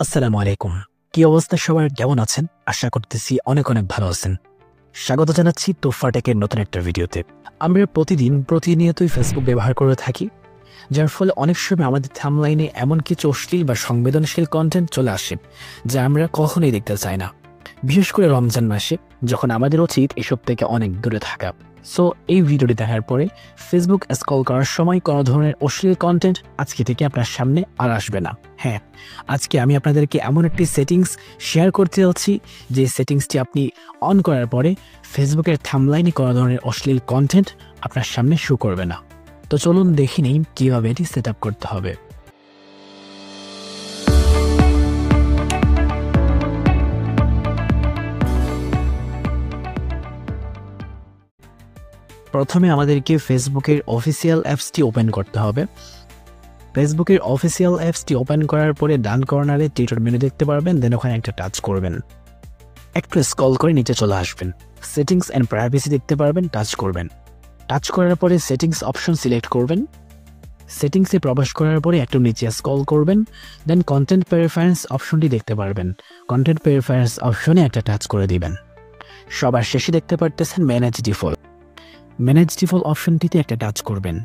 আসসালামু আলাইকুম। কি অবস্থা সবার, কেমন আছেন? আশা করতেছি অনেক ভালো আছেন। স্বাগত জানাচ্ছি তোফা টেকের নতুন একটা ভিডিওতে। আমরা প্রতিনিয়তই ফেসবুক ব্যবহার করে থাকি, যার ফলে অনেক সময় আমাদের থাম্বনেইলে এমন কিছু অশ্লীল বা সংবেদনশীল কন্টেন্ট চলে আসে যা আমরা কখনোই দেখতে চাই না। বিশেষ করে রমজান মাসে, যখন আমাদের উচিত এসব থেকে অনেক দূরে থাকা। সো এই ভিডিওটি দেখার পরে ফেসবুক স্ক্রল করার সময় কোনো ধরনের অশ্লীল কন্টেন্ট আজকে থেকে আপনার সামনে আর আসবে না। হ্যাঁ, আজকে আমি আপনাদেরকে এমন একটি সেটিংস শেয়ার করতে যাচ্ছি যে সেটিংসটি আপনি অন করার পরে ফেসবুকের থাম্বনেইলে কোনো ধরনের অশ্লীল কন্টেন্ট আপনার সামনে শো করবে না। তো চলুন দেখে নিই কীভাবে এটি সেট আপ করতে হবে। প্রথমে আমাদেরকে ফেসবুকের অফিসিয়াল অ্যাপসটি ওপেন করতে হবে। ফেসবুকের অফিসিয়াল অ্যাপসটি ওপেন করার পরে ডান কর্নারে টিউটর মেনু দেখতে পারবেন, দেন ওখানে একটা টাচ করবেন। একটু স্ক্রল করে নিচে চলে আসবেন, সেটিংস অ্যান্ড প্রাইভেসি দেখতে পারবেন, টাচ করবেন। টাচ করার পরে সেটিংস অপশন সিলেক্ট করবেন। সেটিংসে প্রবেশ করার পরে একটু নিচে স্ক্রল করবেন, দেন কন্টেন্ট প্রেফারেন্স অপশনটি দেখতে পারবেন। কন্টেন্ট প্রেফারেন্স অপশনে একটা টাচ করে দিবেন। সবার শেষে দেখতে পারতেছেন ম্যানেজ ডিফল্ট। ম্যানেজ ডিফল্ট অপশনটিতে একটা টাচ করবেন,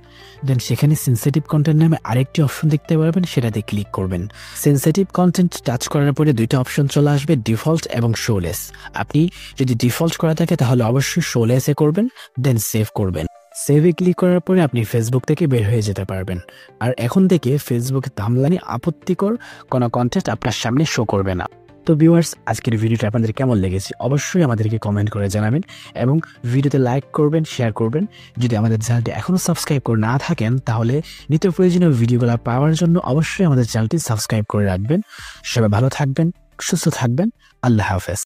দেন সেখানে সেন্সিটিভ কন্টেন্ট নামে আরেকটি অপশন দেখতে পারবেন, সেটাতে ক্লিক করবেন। সেন্সিটিভ কন্টেন্ট টাচ করার পরে দুইটা অপশন চলে আসবে, ডিফল্ট এবং শোলেস। আপনি যদি ডিফল্ট করা থাকে তাহলে অবশ্যই শোলেসে করবেন, দেন সেভ করবেন। সেভে ক্লিক করার পরে আপনি ফেসবুক থেকে বের হয়ে যেতে পারবেন। আর এখন থেকে ফেসবুকে থাম্বনেইলে আপত্তিকর কোনো কন্টেন্ট আপনার সামনে শো করবে না। তো ভিউয়ার্স, আজকের ভিডিওটা আপনাদের কেমন লেগেছে অবশ্যই আমাদেরকে কমেন্ট করে জানাবেন এবং ভিডিওতে লাইক করবেন, শেয়ার করবেন। যদি আমাদের চ্যানেলটি এখনও সাবস্ক্রাইব করে না থাকেন তাহলে নিত্য প্রয়োজনীয় ভিডিওগুলো পাওয়ার জন্য অবশ্যই আমাদের চ্যানেলটি সাবস্ক্রাইব করে রাখবেন। সবাই ভালো থাকবেন, সুস্থ থাকবেন। আল্লাহ হাফেজ।